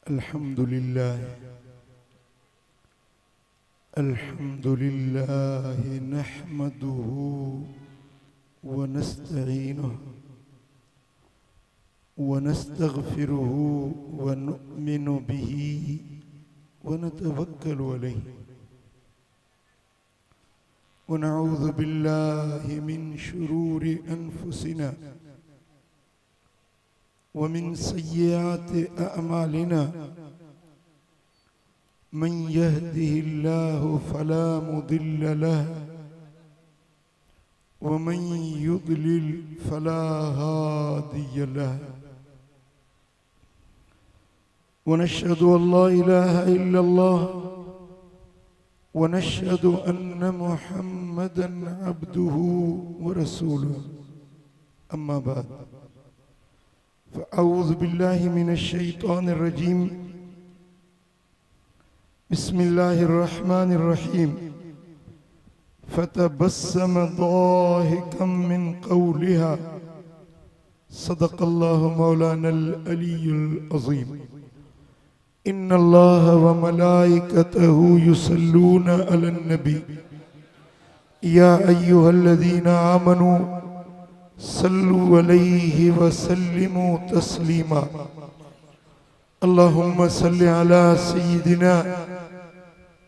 अल्हम्दुलिल्लाह नहमदुहु व नस्तईनुहु व नस्तगफिरुहु व नु'मिनु बिही व नतवक्कलु अलैहि व नऊज़ु बिल्लाहि मिन शुरूरि अनफुसिना व मिन सय्यिआति अअमालिना मन यहदिहिल्लाहु फला मुदिल्ल लहु व मन युद्लिल फला हादिय लहु व नशहदु अल्ला इलाहा इल्लल्लाह व नशहदु अन्न मुहम्मदन अब्दुहु व रसूलुहु अम्मा बाद फ़अऊज़ु बिल्लाहि मिनश शैतानिर रजीम बिस्मिल्लाहिर्रहमानिर्रहीम फ़तबस्सम ज़ाहिकम मिन क़ौलिहा सदक़ल्लाहु मौलानल अलीयुल अज़ीम इन्नल्लाह व मलाइकतहु युसल्लूना अलन नबी या अय्युहल्लज़ीना आमनू सल्लु अलैहि व सल्लिमू तस्लीमा अल्लाहुम्मा सल्लि अला सय्यिदिना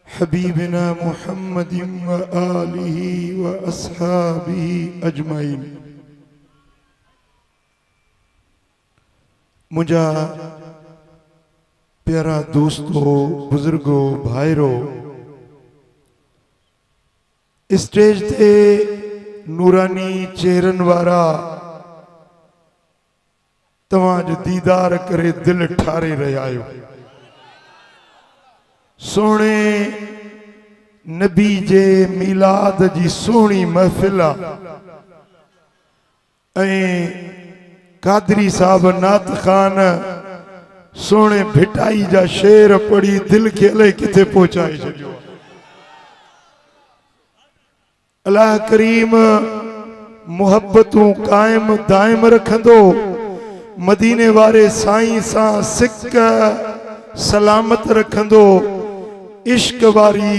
हबीबिना मुहम्मदिन व आलिहि व अस्हाबिहि अजमाइन। मुझा प्यारा दोस्तों, बुजुर्गों, भाईरो, स्टेज ते नूरानी चेहरन वारा तवाजो दीदार करे दिल ठारे रहा आयो। सोने नबी जे मिलाद जी सोनी महफिल कादरी साहब नात खान सोने भिटाई जा शेर पड़ी दिल के अले किथे पहुंचाए छो। अल्लाह करीम मुहब्बतों कायम दायम रखंदो। मदीने वारे साईं सा सिक सलामत रखंदो। इश्क वारी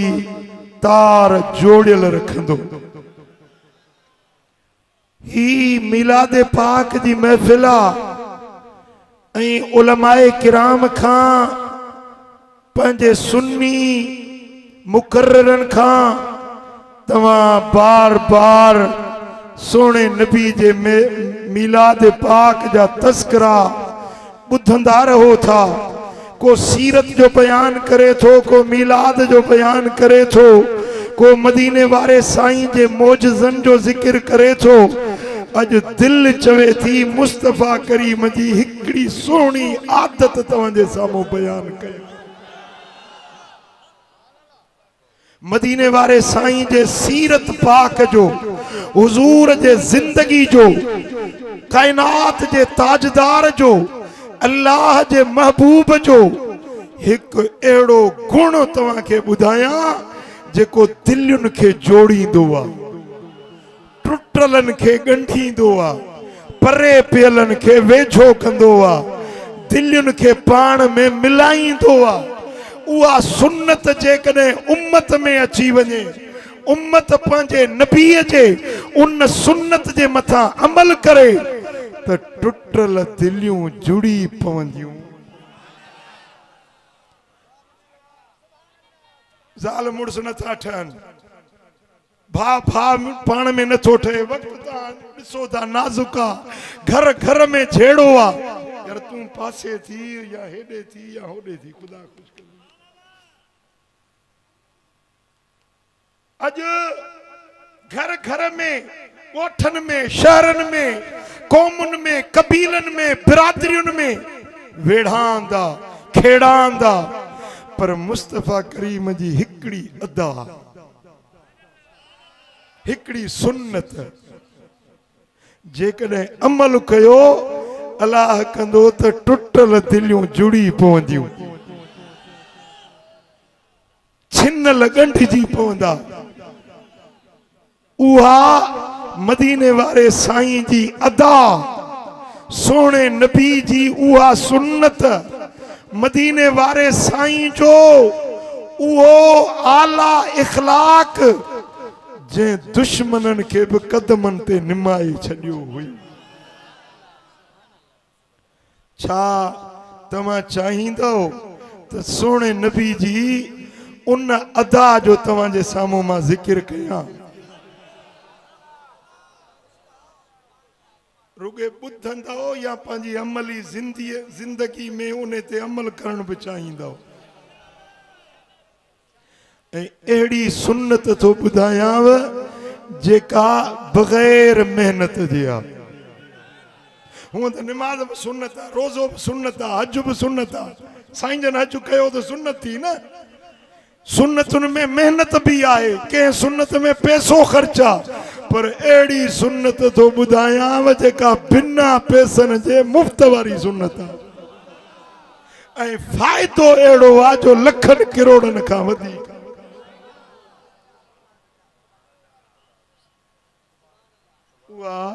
तार जोड़ियल रखंदो। ही मिलाद पाक दी महफिला उलमाए किराम खां पंजे सुन्नी मुकर्ररन खां तवा बार बार सोने नबी जे मिलाद पाक जा तस्करा बुधंदा रहो था। को सीरत जो बयान करे थो, को मिलाद जो बयान करे थो, को मदीने वारे साईं जे मोजज़न जो जिक्र करे थो। अज दिल चवे थी मुस्तफा करीम जी हिकड़ी सोनी आदत तवंजे सामो बयान कयो। मदीने वारे साईं जे सीरत पाक जो, हुजूर जे जिंदगी जो, कायनात जे ताजदार जो, अल्लाह जे महबूब जो एक एड़ो गुण तवा के बुधाया जेको दिलुन के जोड़ींदो आ, टुटलन के गंढींदो आ, परे पियलन के वेझो कंदो आ, दिलुन के पाण में मिलाईंदो आ। उआ सुन्नत जेकने उम्मत में अची वने, उम्मत पंजे नबी जे उन सुन्नत जे मथा अमल करे त टुटल दिलियूं जुड़ी पवंदियूं। ज़ाल मुड़स नथा ठहन, भा भा पाण में नथो ठहे। वक्त ॾिसो था नाज़ुका, घर घर में झेड़ो आ। यार तू पासे थी या हेडे थी या होडे थी, खुदा कुछ कर। अज घर घर में, ॻोठन में, शहरन में, कौमुन में, कबीलन में, बिरादरियुन में वेढ़ांदा खेड़ांदा, पर मुस्तफा करीम जी हिकड़ी अदा, हिकड़ी सुन्नत जेकॾहिं अमल कयो अल्लाह कंदो त टुटल दिलियूं जुड़ी पवंदियूं, छिनल ॻंढिजी पवंदा। उहा मदीने वारे साईं जी अदा, सोने नबी जी उहा सुन्नत, मदीने वारे साईं जो उहो आला इखलाक जे दुश्मनन के भी कदमन ते निमाए छड़ियो हुई। छा तमा चाहिंदो तो सोने नबी जी उन अदा जो तवाजे सामू मां जिक्र कया रुगे बुधंदो या पंजी अमली जिंदगी में उन ते अमल करण भी चाहिंदो। एड़ी सुन्नत तो बुधायाव जेका बगैर मेहनत दिया। हूं तो नमाज भी सुन्नत है, रोजो भी सुन्नत है, हज भी सुन्नत है। साईं जन हज कयो तो सुन्नत थी ना। सुन्नतुन में मेहनत भी आए, के सुन्नत में पैसो खर्चा, पर एड़ी सुन्नत तो बुधायाव जेका बिना पैसन जे मुफ्त वारी सुन्नत है। ऐं फायदो एड़ो आ जो लखन करोड़न का वधी। वाह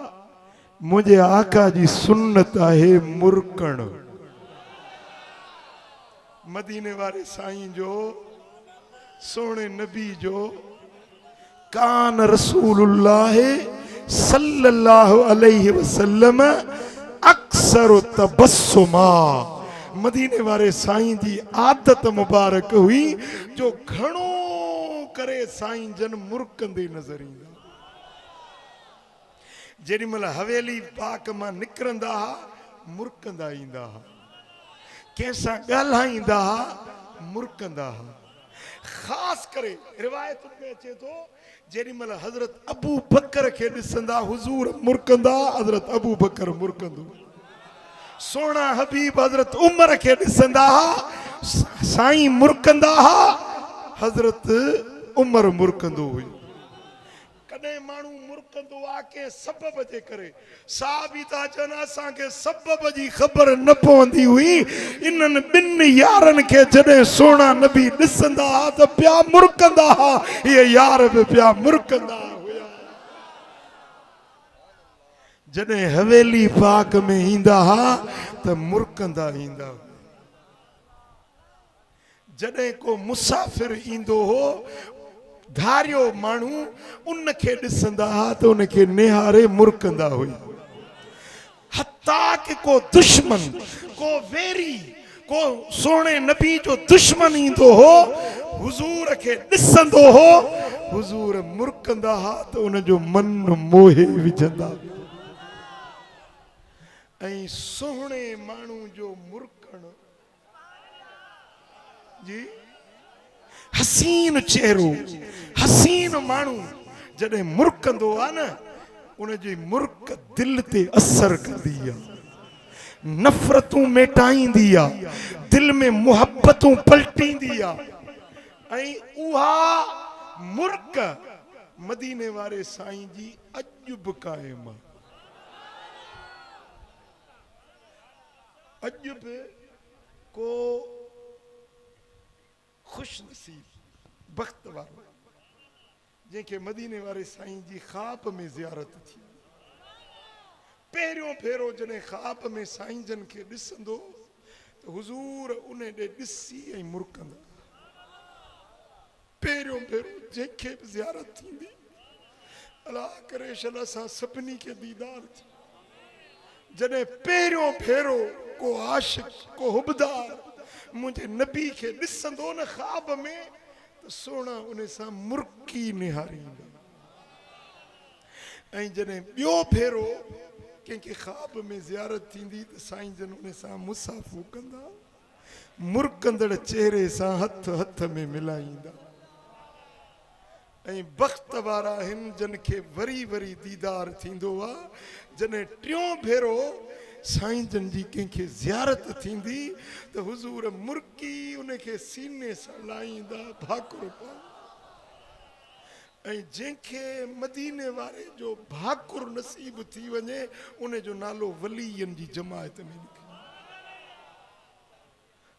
मुझे आका जी सुन्नत है मुरकण। मदीने वाले साईं जो सोने नबी जो कान रसूलुल्लाह सल्लल्लाहु अलैहि वसल्लम अक्सर तबस्सुमा। मदीने वाले साईं जी आदत मुबारक हुई जो घणो करे साईं जन मुरकंदे नजर ईंदा। जेडी मल हवेली पाक मां निकरंदा हा मुरकंदा ईंदा हा, कैसा ॻाल्हाईंदा हा मुरकंदा हा। खास करे रिवायत में अचे तो जेडी मल हजरत अबू बकर के ॾिसंदा हुजूर मुरकंदा, हजरत अबू बकर मुरकंदो। सोना हबीब हजरत उमर के ॾिसंदा हा साईं मुरकंदा हा, हजरत उमर मुरकंदो हुई। कॾहिं माण्हू मुरकंदो आ के सबब जे करे, साहबी ता चन असां के सबब जी ख़बर न पवंदी हुई। इन्हनि ॿिन यारनि के जॾहिं सोना नबी ॾिसंदा हा त पिया मुरकंदा हा, ये यार भी पिया मुरकंदा हुया। जॾहिं हवेली पाक में ईंदा हा त मुरकंदा ईंदा। जॾहिं को मुसाफिर ईंदो हो धारियो मानू उनके ॾिसंदा हा त उनके निहारे मुरकंदा हुई। हत्ता कि को दुश्मन को वेरी को सोने नबी जो दुश्मन ईंदो हो हुजूर के ॾिसंदो हो हुजूर मुरकंदा हा त उन जो मन मोहे विझंदा। ऐं सोहणे माण्हू जो मुरकण जी हसीन चेहरो हसीन मानू जडे मुरकंदो आ न उन जी मुरक दिल ते असर कंदी आ, नफरतूं मेटाईंदी आ, दिल में मुहब्बतूं पलटींदी आ। ऐं उहा मुरक मदीने वारे साईं जी अज बि कायम आ। अज बि को खुश नसीब बख्त वारो जेके मदीने वारे साईं जी ख्वाब में ज़ियारत थी। पहिरियों भेरो जने ख्वाब में साईं जन के ॾिसंदो तो हुजूर उन ॾे ॾिसी ऐं मुरकंदा। पहिरियों भेरो जेके भी ज़ियारत थींदी अल्लाह करे शल असां सभिनी के दीदार थी। जने पहिरियों भेरो को आशिक को हुबदार मुझे नबी के ॾिसंदो न ख्वाब में तो सोना उन सां मुरकी निहारींदा। ऐं जॾहिं ॿियो भेरो कंहिंखे ख्वाब में ज़ियारत थींदी त साईं जन उन सां मुसाफ़ो कंदा, मुरकंदड़ चेहरे सां हथ हथ में मिलाईंदा। ऐं बख़्त वारा हिन जन खे वरी वरी दीदार थींदो आहे जॾहिं टियों भेरो साईं जन जी कंहिंखे ज़ियारत थींदी त हुजूर मुरकी उनखे सीने सां लाहींदा भाकुर पाए। ऐं जंहिंखे मदीने वारे जो भाकुर नसीब थी वञे उन जो नालो वलीयन जी जमायत में लिखियो।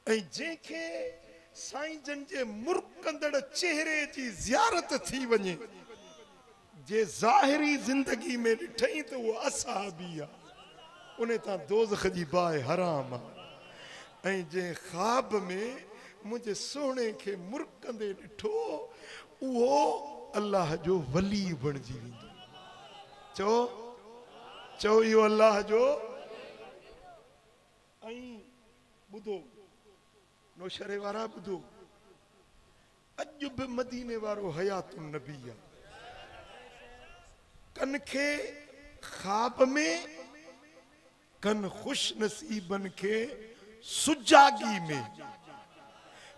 ऐं जंहिंखे साईं जन जे मुरकंदड़ चेहरे जी ज़ियारत थी वञे जे ज़ाहिरी ज़िंदगी में ॾिठई त उहो असहाबी आहे, उन तां दोज़ख जी बाहि हराम आहे। ऐं जंहिं ख़्वाब में मुंहिंजे सोणे खे मुरकंदे ॾिठो उहो अल्लाह जो वली बणिजी वेंदो। चओ चओ इहो अल्लाह जो। ऐं ॿुधो नौशरे वारा ॿुधो, अॼु बि मदीने वारो हयातुन नबी आहे। कन खे ख़्वाब में, कन ख़ुश नसीबनि खे सुजागी में,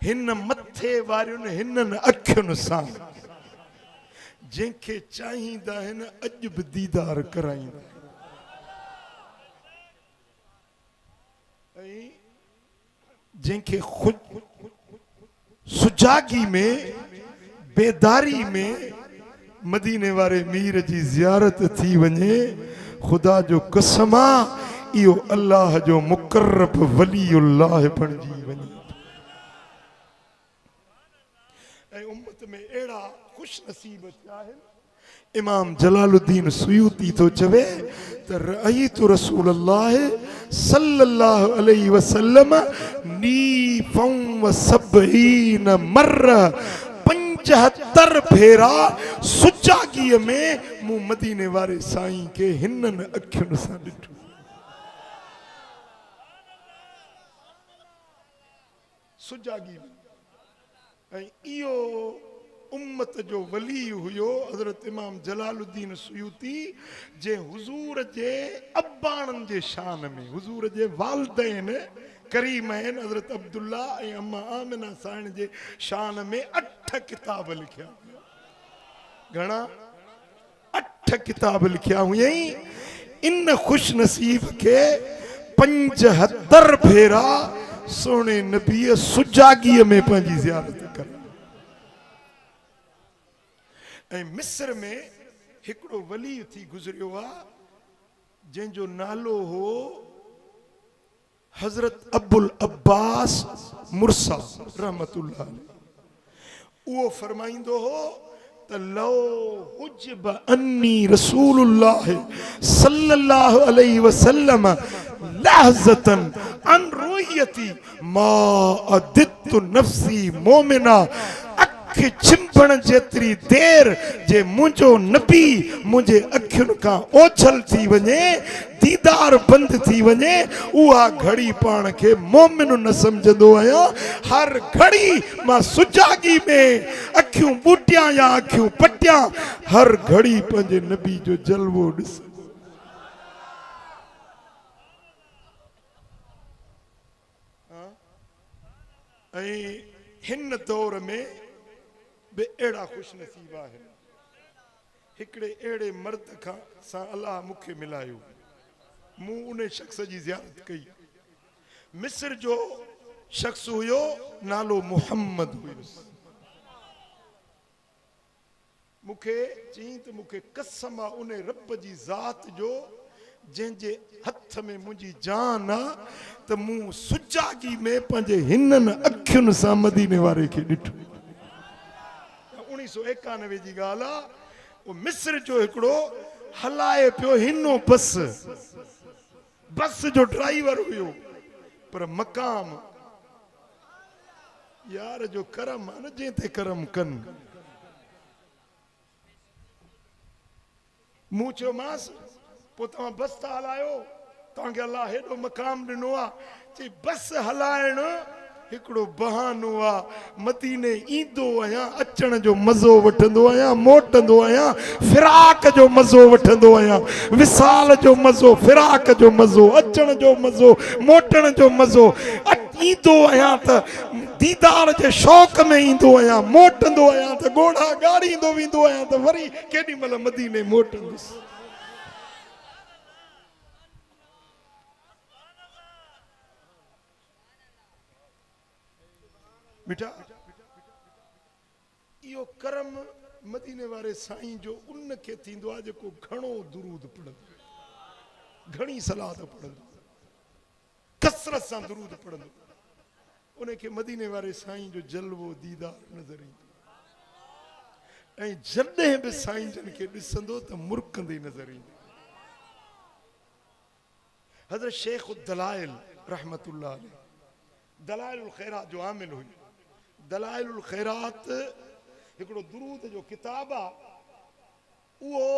हिन मथे वारियुनि हिननि अखियुनि सां जंहिंखे चाहींदा आहिनि अॼु बि दीदार कराईंदा। ऐं जंहिंखे सुजागी में, बेदारी में मदीने वारे मीर जी ज़ियारत थी वञे, ख़ुदा जो कसम आहे इहो अल्लाह जो मुक़र्रब वलीउल्लाह बणिजी वञे। ऐं उम्मत में अहिड़ा ख़ुश नसीब थिया आहिनि। इमाम जलालुद्दीन सुयूती तो चवे त रअयतु रसूलल्लाह सल्लल्लाहु अलैहि वसल्लम नीफं व सबईन मर्रा, 75 फेरा सुजागीअ में मूं मदीने वारे साईं खे हिननि अखियुनि सां ॾिठो। सुजागी में। ऐं इहो उम्मत जो वली हुयो हज़रत इमाम जलालुद्दीन सुयूती, जे हुजूर जे अब्बाणनि जे शान में, हुजूर जे वालिदैन करीमैन हज़रत अब्दुल्ला ऐं अम्मा आमिना साईं जे शान में 8 किताब लिखिया। घणा? 8 किताब लिखिया हुयईं। इन खुश नसीब के 75 भेरा सोने नबी सुजागीअ में पंहिंजी ज़ियारत कर। ऐं मिस्र में हिकिड़ो वली थी गुज़रियो आहे जंहिंजो नालो हो हज़रत अबुल अब्बास मुर्सा रहमतुल्लाह। उहो फरमाईंदो हो त लो हुजब अन्नी रसूलुल्लाह सल्लल्लाहु अलैहि वसल्लम लहज़तन अन रुयती मा अदितु नफ्सी मोमिना। अखि चिंबण जेतिरी देर जे मुंहिंजो नबी मुंहिंजे अखियुनि खां ओझल थी वञे, दीदार बंदि थी वञे, उहा घड़ी पाण खे मोमिन न सम्झंदो आहियां। हर घड़ी मां सुजागी में अखियूं ॿूटियां या अखियूं पटियां, हर घड़ी पंहिंजे नबी जो जलवो ॾिस। ऐं हिन दौर में बि अहिड़ा खुश नसीब आहिनि। हिकिड़े अहिड़े मर्द खां सां अलाह मूंखे मिलायो, मूं उन शख्स जी ज़ियारत कई। मिस्र जो शख्स हुयो, नालो मुहम्मद हुयुसि। मूंखे चई त मूंखे कसम आहे उन रब जी ज़ात जो जंहिंजे हथ में मुंहिंजी जान आहे त मूं सुजागी में पंहिंजे हिननि अखियुनि सां मदीने वारे खे ॾिठो। 1991 जी ॻाल्हि आहे। वो मिस्र जो हिकिड़ो हलाए पियो हिनो बस जो ड्राइवर हुयो, पर मकाम यार जो करम आहे न, जंहिं ते करम कनि। मूं चयोमांसि पोइ तव्हां बस था हलायो, तव्हांखे अलाह हेॾो मकाम ॾिनो आहे। चई बस हलाइण हिकिड़ो बहानो आहे, मदीने ईंदो आहियां, अचण जो मज़ो वठंदो आहियां, मोटंदो आहियां, फिराक जो मज़ो वठंदो आहियां, विसाल जो मज़ो, फिराक जो मज़ो, अचण जो मज़ो, मोटण जो मज़ो। ईंदो आहियां त दीदार जे शौक़ में ईंदो आहियां, मोटंदो आहियां त घोड़ा गाड़ींदो वेंदो आहियां त वरी केॾी महिल मदीने मोटंदुसि। बेटा इहो करम मदीने वारे साईं जो उन खे थींदो आहे जेको घणो दुरूद पढ़ंदो, घणी सलाद पढ़ंदो, कसरत सां दुरूद पढ़ंदो, उनखे मदीने वारे साईं जो जलवो दीदार नज़र ईंदो। ऐं जॾहिं बि साईं जन खे ॾिसंदो त मुरकंदे नज़र ईंदो। हज़रत शेख दलाइल रहमतुल्लाह अलैह दलाइलुल खैरात जो आमिल हुई। दलाइलुल खैरात हिकिड़ो दुरूद जो किताब आहे, उहो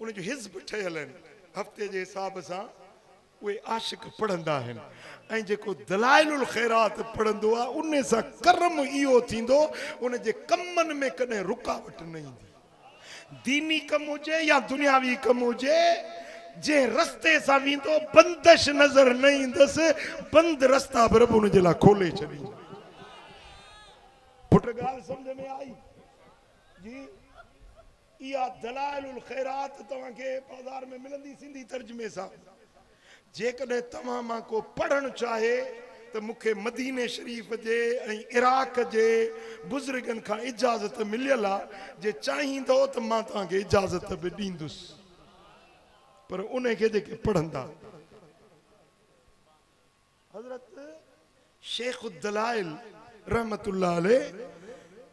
उन जो हिज़्ब ठहियल आहिनि, हफ़्ते जे हिसाब सां उहे आशिक पढ़ंदा आहिनि। ऐं जेको दलाइलुल खैरात पढ़ंदो आहे उन सां करम इहो थींदो, उन जे कमनि में कॾहिं रुकावट न ईंदी। दीनी कम हुजे या दुनियावी कम हुजे, जंहिं रस्ते सां वेंदो बंदिश नज़र न ईंदसि, बंद रस्ता बि रब उन जे लाइ खोले छॾींदो। पुट ॻाल्हि सम्झ में आई जी? इहा दलाइलुल खैरात तव्हांखे बाज़ार में मिलंदी सिंधी तर्जुमे सां। जेकॾहिं तव्हां मां को पढ़णु चाहे त मूंखे मदीने शरीफ़ जे ऐं इराक जे बुज़ुर्गनि खां इजाज़त मिलियल आहे। जे चाहींदो त मां तव्हांखे इजाज़त बि ॾींदुसि, पर उन खे जेके पढ़ंदा। हज़रत शेख दलाइल रहमतुल्लाह अलैह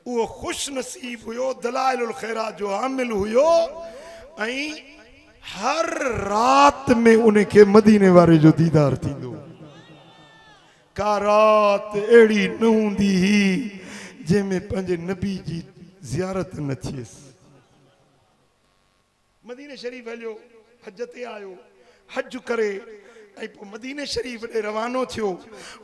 उहो ख़ुशि नसीब हुयो, दलाइलुल खैरात जो आमिल हुयो, ऐं हर रात में उनखे मदीने वारे जो दीदार थींदो। का रात अहिड़ी न हूंदी हुई जंहिंमें पंहिंजे नबी जी ज़ियारत न थियसि। मदीने शरीफ़ हलियो, हज ते आयो, हज करे ऐं पोइ मदीने शरीफ़ ॾे रवानो थियो।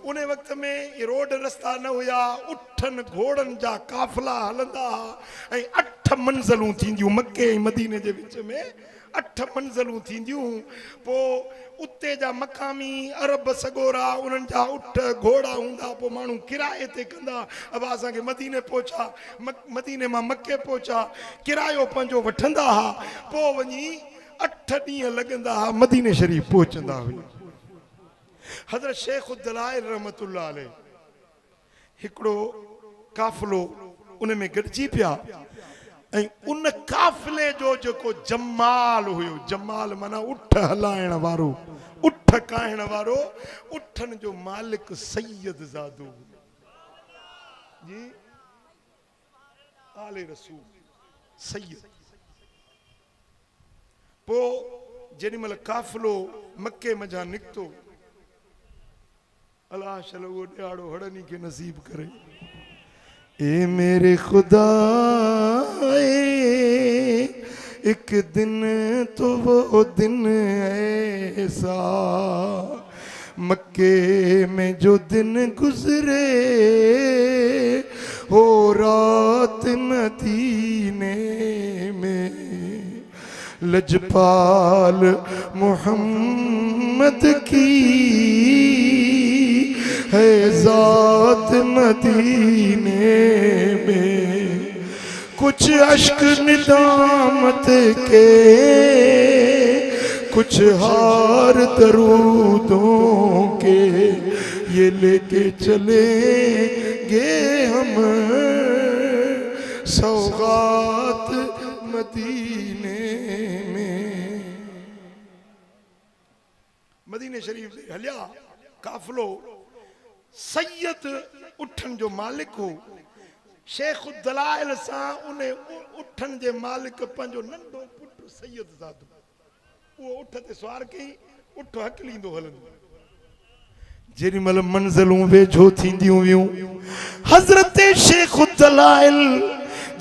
उन वक़्त में रोड रस्ता न हुया, उठनि घोड़नि जा काफ़िला हलंदा हुआ ऐं 8 मंज़िलूं थींदियूं। मके ऐं मदीने जे विच में 8 मंज़िलूं थींदियूं। पोइ उते जा मक़ामी अरब सगोरा उन्हनि जा उठ घोड़ा हूंदा। पोइ माण्हू किराए ते कंदा, अब असांखे मदीने पहुचा, मदीने मां मके पहुचा, किरायो पंहिंजो वठंदा हुआ। पोइ वञी 8 ॾींहं लॻंदा हुआ, मदीने शरीफ़ पहुचंदा हुआ। हज़रत शेख दलाइल रहमतुल्लाह अलैह हिकिड़ो काफ़िलो उन में गॾिजी पिया, ऐं उन काफ़िले जो जेको जमाल हुयो, जमाल माना उठ हलाइण वारो, उठ काइण वारो, उठनि जो मालिक सैयद ज़ादो जी, आले रसूल सैयद। पोइ जेॾीमहिल काफ़िलो मके मज़ा निकितो, अल्लाह शल उहो ॾियारो हड़नी खे नसीब करे। ए मेरे खुदा एक दिन तो वो दिन ऐसा मक्के में जो दिन गुजरे हो रात मदीने में, लजपाल मोहम्मद की है ज़ात मदीने में। कुछ अश्क निदामत के, कुछ हार दरूदों के, ये लेके चलेंगे हम सौगात मदीने में। मदीने शरीफ से हलिया काफ़िलो, सैयद उठन जो मालिक हो। शेख दलाइल सां उन उठन जे मालिक पंहिंजो नंढो पुटु सैयद ज़ादो, उहो उठ ते सवार कई, उठ हकलींदो हलंदो। जेॾीमहिल मंज़िलूं वेझो थींदियूं वियूं, हज़रत शेख दलाइल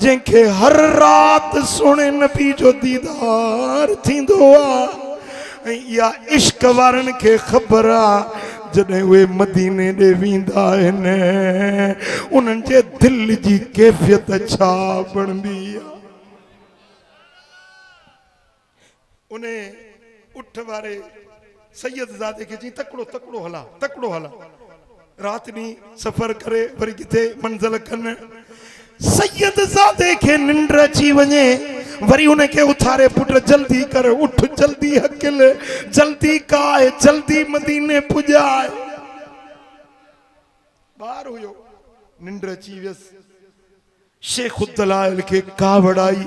जंहिंखे हर रात सुहिणे नबी जो दीदार थींदो आहे, ऐं इहा इश्क वारनि खे ख़बर आहे जॾहिं उहे मदीने ॾे वेंदा आहिनि उन्हनि जे दिलि जी कैफ़ियत छा बणंदी आहे। उन उठ वारे सैयद ज़ादे खे चई तकिड़ो तकिड़ो हला, तकिड़ो हला। राति ॾींहुं सफ़र करे वरी किथे मंज़िल कनि। सैयद ज़ादे खे निंड अची वञे, वरी उनखे उथारे, पुट जल्दी कर, उठ जल्दी हकिल, जल्दी काए, जल्दी मदीने पुॼाए। ॿार हुयो, निंड अची वियसि। शेख दलाइल खे कावड़ आई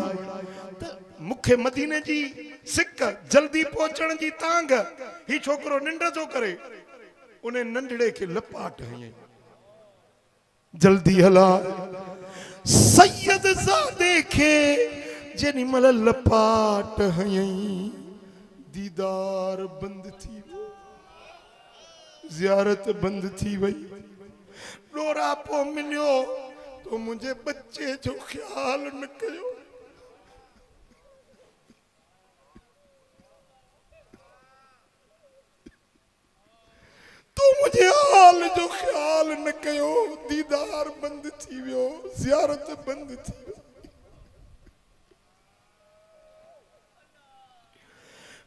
त मूंखे मदीने जी सिक, जल्दी पहुचण जी तांग, ही छोकिरो निंड थो करे। उन नंढड़े खे लपाट हयईं, जल्दी हला। सैयद ज़ादे खे जेॾीमहिल लपाट हयईं, दीदार बंदि थी वियो, ज़ियारत बंदि थी वई। डोरा पो मिलियो तो मुझे बच्चे जो ख्याल न कयो। तो मुझे हाल जो ख्याल न कयो। दीदार बंद थी वियो, ज़ियारत बंद थी वियो।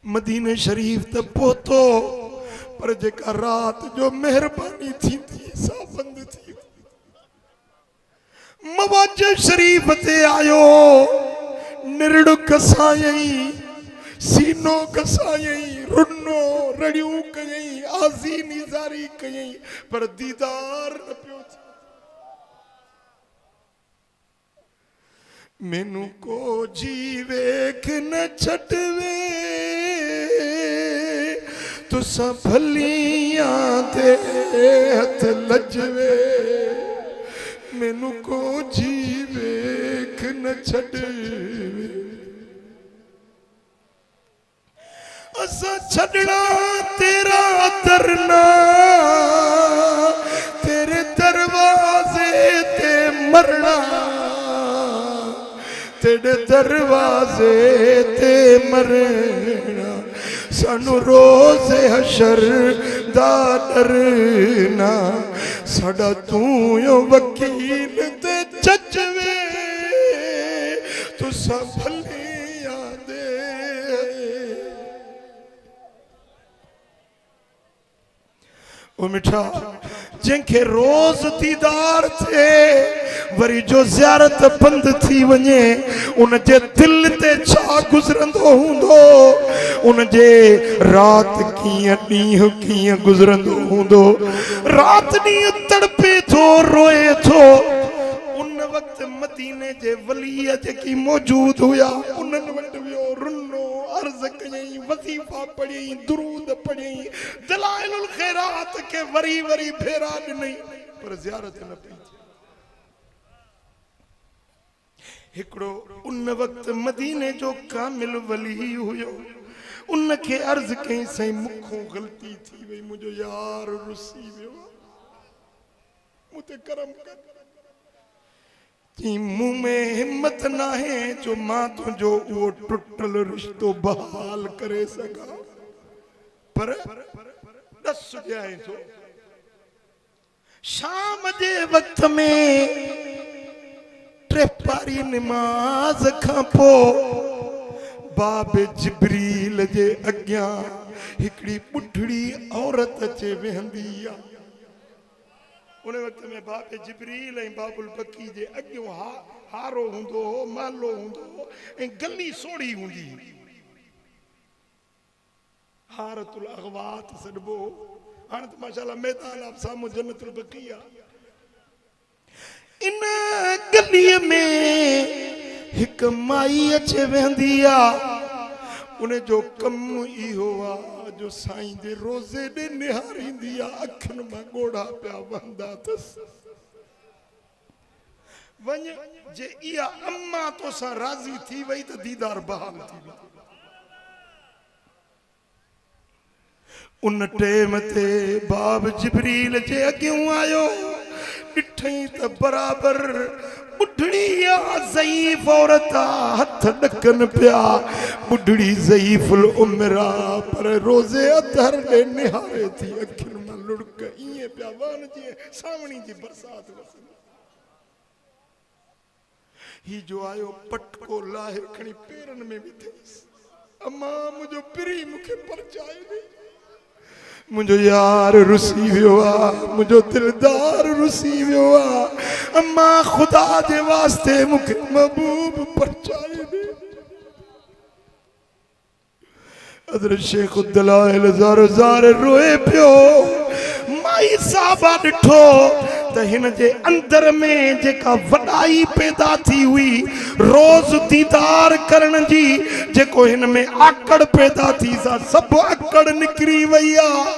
मदीने शरीफ त पहुतो पर जेका रात जो मेहरबानी थी सा बंद थी। मवाज शरीफ ते आयो, निरड़ कसायई, सीनो कसायई, रुनो रड़ियूं कयई, आज़ी निजारी कयई, पर दीदार न पियो थी। मैनू को जी वेख न छटवे, तुसा भलियां दे हथ लजवे। मैनू को जी वेख न छटवे, असा छड़ना तेरा दरना, तेरे दरवाजे ते मरना, तेरे दरवाजे ते मरना। सानू रोज़ हशर दा डरना, साडा तू यो वकील ते जजवे, तुसा भलियां दे। ओ मिठा जंखे रोज़ दीदार थे, वरी जो ज़ियारत बंद थी वने, उन जे दिल ते छा गुज़रंदो हुंदो, उन जे रात कीअं ॾींहुं कीअं गुज़रंदो हुंदो। रात ॾींहुं तड़पे थो, रोए थो। उन वक्त मदीने जे वलीअ जेकी मौजूद हुया, उन्हनि वटि वियो, रुनो, अर्ज़ कयई, वज़ीफ़ा पढ़ियई, दुरूद पढ़ियई, दलाइलुल ख़ैरात के वरी वरी फेरा ॾिनई, पर ज़ियारत न पई। हिकड़ो उन वक्त मदीने जो कामिल वली हुयो, उनखे अर्ज़ कई, सही मुखों गलती थी वई, मुझो यार रुसी वियो, मुते करम कर। मुंह में हिम्मत ना है जो मां तुझो वो टुटल रिश्तो बहाल करे सका, पर दस जाए तो शाम जे वक्त में ट्रेपारी नमाज खां पो बाबे जिब्रील जे अग्यां हिकड़ी बुढ़ड़ी औरत अचे वेहंदी आ। उन वक्त में बाबे जिब्रील ऐं बाबुल बकी जे अॻियों हारो हूंदो हो, मालो हूंदो हो ऐं गली सोड़ी हूंदी। हारतुल अगवात सॾिबो। हाणे त माशाअल्लाह मैदान आप साम्हूं जन्नतुल बकी आ। इन गलीअ में हिक माई अचे वेंदी आ। उन जो कम इहो आ जो साईं जे रोज़े ॾे निहारींदी आ, अखियुनि मां ॻोढ़ा पिया वहंदा अथसि। वञ जे इहा अम्मा तोसां राज़ी थी वई त दीदार बहाल थी वई। उन टेम ते बाब जिब्रील जे अॻियों आयो, ॾिठई त बराबर बुढ़ड़ी ज़ईफ़ औरत हथ ॾकनि पिया। बुढ़ड़ी ज़ईफ़ुल उम्र पर रोज़े अधर ॾे निहारे थी, अखियुनि मां लुड़क ईअं पिया वहनि जीअं सावणी जी बरसात वसंदी। ही जो आयो पटको लाहे खणी पेरनि में विधईसि, अम्मा मुंहिंजो पिरी मूंखे परचाए ॾे, मुझो यार रुसी वियो आ, मुझो दिलदार रुसी वियो आ। अम्मा खुदा जे वास्ते मूंखे महबूब परचाए दे। हज़रत शेख दलाइल ज़ार ज़ार रोए पियो। माई साहबा ॾिठो त हिन जे अंदर में जेका वॾाई पैदा थी हुई रोज़ दीदार करण जी, जेको हिन में आकड़ पैदा थी, सा सभु आकड़ निकिरी वई आहे।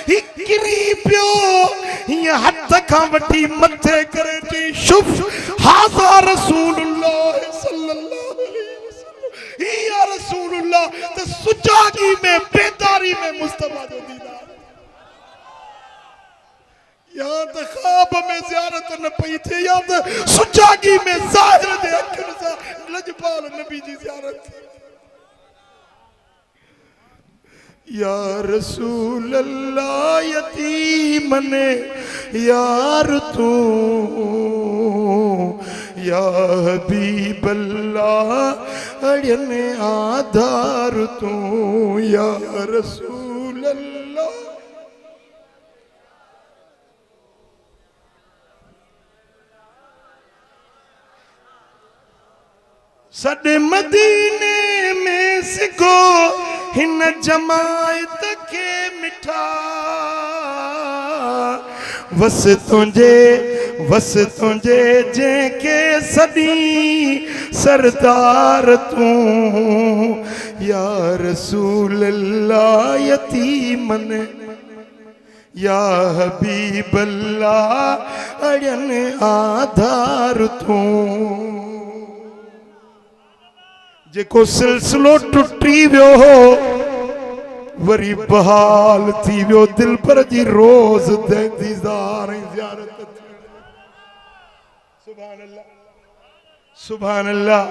ही किरी पियो, हीअं हथ खां वठी मथे करे चई, शुभ हाज़ा रसूलुल्लाह सल्लल्लाहु अलैहि वसल्लम, ही या रसूलुल्लाह। त सुजागी में बेदारी में मुस्तफा जो दीदार। या तो ख्वाब में ज़ियारत न पई थे या तो सुजागी में ज़ाहिर दे अखिन सा लजपाल नबी जी ज़ियारत थी। या रसूल अल्लाह यतीमन यार तू, या हबीब अल्लाह अड़न आधार तू, या रसूल अल्लाह। सदे मदीने में सिको हिन जमायत के मिठा, वस तुझे जेके सदी सरदार तू, या रसूल अल्लाह यतीमन या हबीब अल्लाह अड़न आधार तू। जेको सिलसिलो टुटी वियो हो वरी बहाल थी वियो, दिल पर जी रोज दीदार ज़ियारत। सुभान अल्लाह सुभान अल्लाह।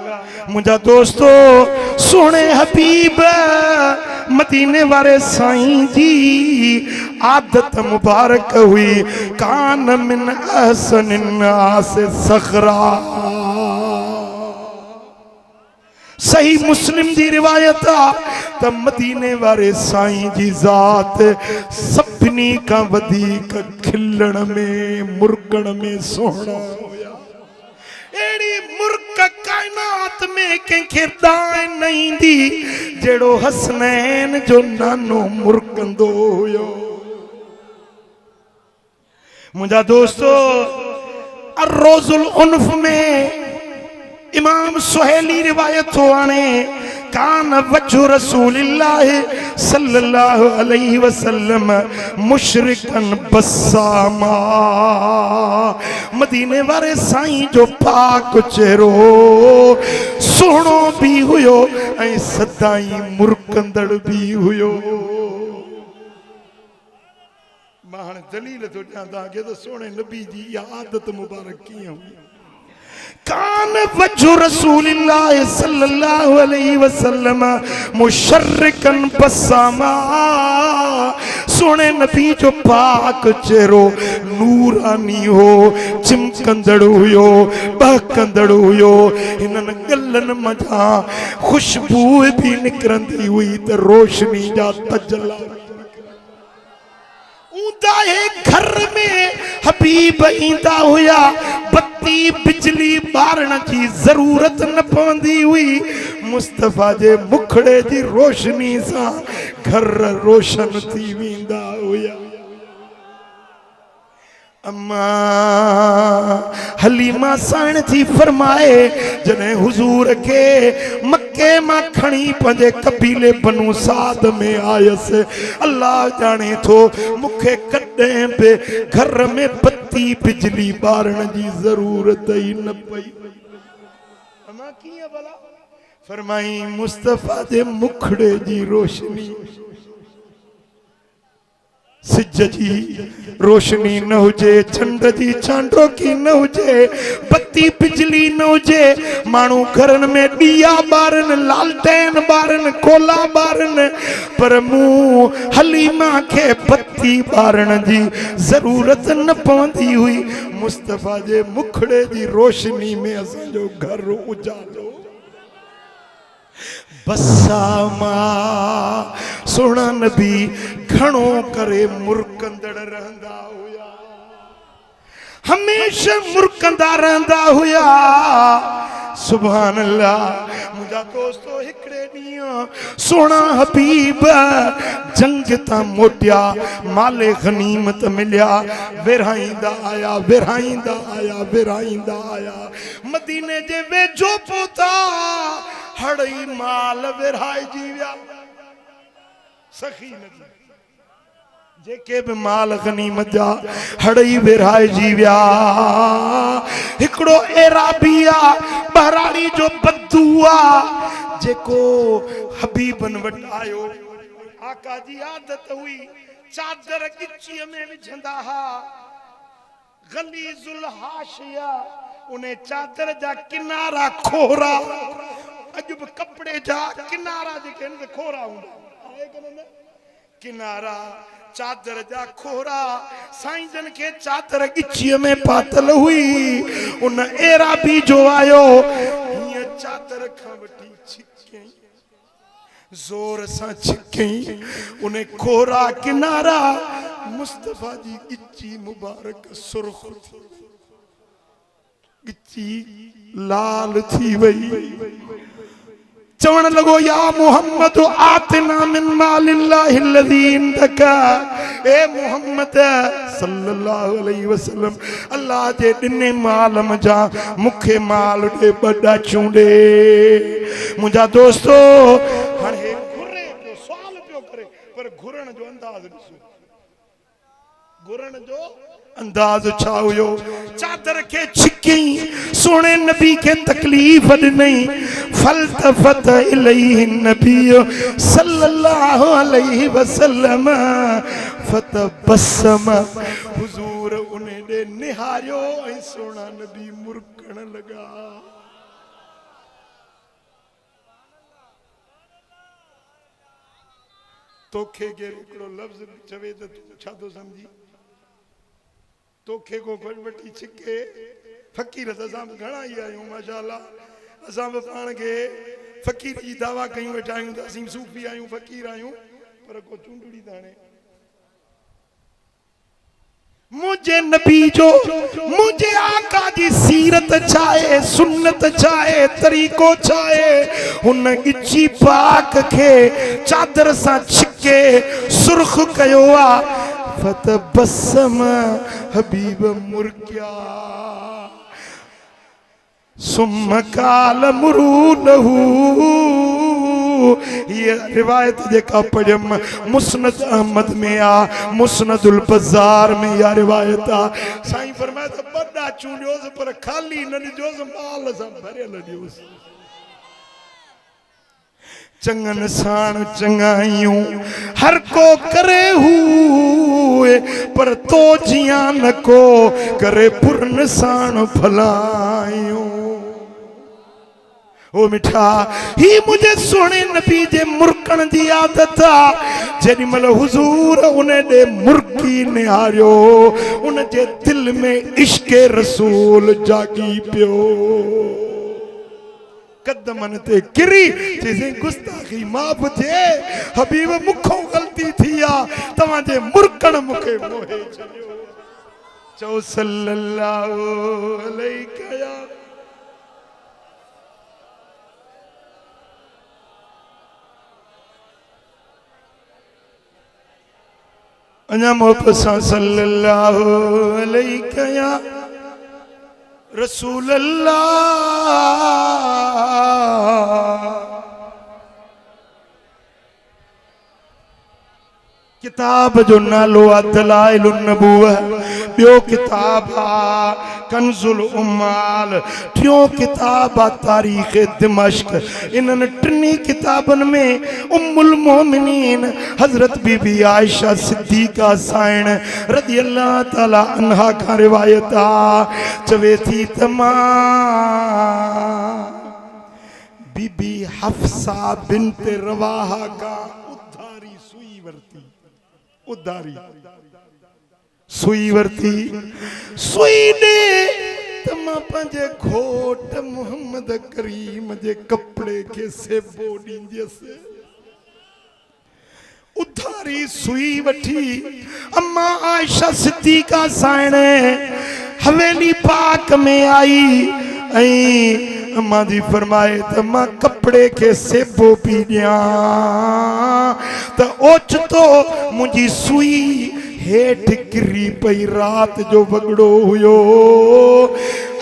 मुझा दोस्तों सोने हबीब मदीने वाले साईं जी आदत मुबारक हुई, कान मिन अहसन नास सखरा। सही मुस्लिम जी रिवायत आ त मदीने वाले साईं जी ज़ात सभिनी का वधीक खिलण में मुर्कण में सोहणा हुया। एड़ी मुर्क कायनात में कंहिंखे दान न ईंदी जेड़ो हसनैन जो नानो मुर्कंदो हुयो। मुंहिंजा दोस्तों अर्रोजुल उन्फ में इमाम सुहेली रिवायत हो आने, कान वजह रसूलिल्लाह सल्लल्लाहु अलैहि वसल्लम मुशरिकन बस्सामा। मदीने वाले साईं जो पाक चेहरो सोहणो भी हुयो ऐं सदाई मुरकंदड़ भी हुयो। मां हाणे दलील तो ॾियां तव्हांखे त सोणे नबी जी इहा आदत मुबारक कीअं हुई। कान वजह रसूलिल्लाह सल्लल्लाहु अलैहि वसल्लम मुशर्रिकन बस्सामा। सोने नबी जो पाक चेहरो नूरानी हो, चिमकंदड़ हुयो, बहकंदड़ हुयो। इन्हनि गलन मजा खुशबू भी निकरंदी हुई त रोशनी जा तजला ऊंदा है। घर में हबीब ईंदा हुया, बत्ती बिजली बारण की जरूरत न पवंदी हुई। मुस्तफा जे मुखड़े जी रोशनी से घर रोशन थी वेंदा हुया। अम्मा हलीमा साण थी फरमाए, जने हुजूर के मक्के मां खणी पंजे कबीले बनु साद में आयस। अल्लाह जाने थो मुखे कॾहिं बि घर में बत्ती बिजली बारण जी जरूरत ही न पई। अम्मा कीअं भला? फरमाई मुस्तफा जे मुखड़े जी रोशनी, सिज जी रोशनी न हुजे, चंड जी चांडो की न हुजे, बत्ती बिजली न हुजे, मानू घरन में दिया बारन, लालटेन बारन, कोला बारन, पर मुंह हलीमा के बत्ती बारण जी जरूरत न पवंदी हुई। मुस्तफा जे मुखड़े जी रोशनी में असांजो घर उजालो। बस्सामा सोना नबी घणो करे मुरकंदड़ रहंदा हुया, हमेशा मुरकंदा रहंदा हुया। सुभान अल्लाह। मुझा दोस्तों हिकड़े ॾींहुं सोना हबीब जंग तां मोटिया, माले गनीमत मिलिया, विरहाईंदा आया, विरहाईंदा आया, विरहाईंदा आया। मदीने जे वेझो पहुता, हड़ई माल विरहाए जी विया। सखी नबी जेके भी माल गनीमत जा हड़ई विरहाए जी विया। हिकड़ो एराबिया बहराड़ी जो बद्दुआ जेको हबीबन वट आयो। आका जी आदत हुई चादर गिच्चीअ में विझंदा हा, गलीजुल हाशिया उन्हें चादर जा किनारा खोरा अजब कपड़े जा किनारा जेके न खोरा हुंदा किनारा चादर जा खोरा साईं जन के चादर गिची में पातल हुई उन एरा भी जो आयो ये चादर खवटी छिके जोर सा छिके उन्हें खोरा किनारा मुस्तफा जी गिची मुबारक सुर्ख गिची लाल थी वही चवण लगो या मुहम्मद आतना मिन मालिल्लाहिल्लज़ी इंदका ए मुहम्मद सल्लल्लाहु अलैहि वसल्लम अल्लाह जे दिने माल मजा मुखे माल दे बड़ा चूंडे मुंजा दोस्तो हाणे घुरे पियो सवाल पियो करे पर घुरण जो अंदाज ॾिसो घुरण जो अंदाज छा हुयो चादर के छिकी सोने नबी के तकलीफ नहीं फल्तफत इलैहि नबी सल्लल्लाहु अलैहि वसल्लम फतबस्सम हुजूर उन्हें दे निहारियो ऐ सोना नबी मुरकण लगा तोखे के हिकिड़ो लफ्ज़ चवे त तू छा थो समझी तोखे को वठी छिके फ़कीर त असां घणा ई आहियूं माशाअल्लाह असां बि पाण खे फ़कीर जी दावा कयूं वेठा आहियूं त असीं सूफ़ी आहियूं फ़कीर आहियूं पर को चूंडड़ी ताणे मुझे नबी जो मुझे आका जी सीरत चाहे सुन्नत चाहे तरीको चाहे हुन गिची पाक के चादर सा छिके सुर्ख कयो आ फतबस्सम हबीब मुरकिया सुम्मा काल मुरूलहू ये रिवायत जेका पढ़म मुस्नद अहमद में आ मुस्नदुल बज़ार में या रिवायत आ साईं फरमाए त बड़ा चूंडियोस पर खाली न ॾिजोस माल सां भरियल ॾियोस चंगन साण चंगाइयूं हर को करे हुए पर तो जिया न को करे पुरन साण भलाइयूं ओ मिठा ही मुझे सोने नबी जे मुरकण जी आदत आ जेडी मल हुजूर उन्हें दे मुरकी निहारियो उन जे दिल में इश्क रसूल जागी पियो कदमन ते किरी जैसे गुस्ताखी माफ थे हबीब मुखों गलती थी आ तवा जे मुरकण मुखे मोहे छयो चो सल्लल्लाहु अलैहि या अञा मोहब्बत सल्लल्लाहु अलैहि या रसूल अल्लाह किताब जो नालो दलाइलुन नबुव्वह बियो किताब कंजुल उम्माल टियों किताब तारीख दिमश्क इन्हनि टिनी किताबन में उम्मुल मोमिनीन हजरत बीबी आयशा सिद्दीका साइण रज़ी अल्लाह ताला अन्हा का रिवायत आ चवे थी तमा बीबी हफ्सा बिन्त रवाहा का उधारी सुई वरती उधारी सुई वरती सुई ने तमा पंजे घोट मोहम्मद करीम जे कपड़े के सेबो दींदियस उधारी सुई वठी अम्मा आयशा सिद्दीका साइण हवेली पाक में आई ऐं अम्मा जी फरमाए त मां कपड़े के सेबो पी दियां त ओचितो मुंहिंजी सुई हेठ गिरी पई रात जो वगड़ो हुयो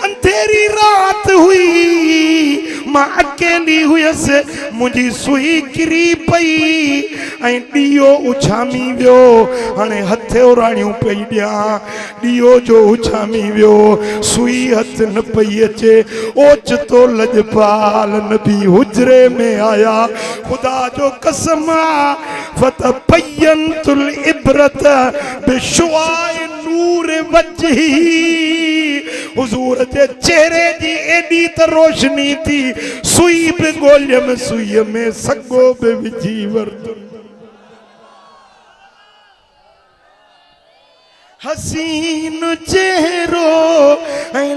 अंधेरी रात हुई मां अकेली हुयसि मुंहिंजी सुई गिरी पई ऐं ॾीओ उछामी वियो हाणे हथ उराणियूं पई ॾियां ॾीओ जो उछामी वियो सुई हथ न पई अचे ओचितो लजपाल नबी हुजरे में आया खुदा जो कसम फतबय्यनतुल इब्रत बिशुआइन नूर वजही हुजूर जे चेहरे जी एडी त रोशनी थी सुई पे गोलिय में सुई में सगो पे विझी वरतो हसीन चेहरो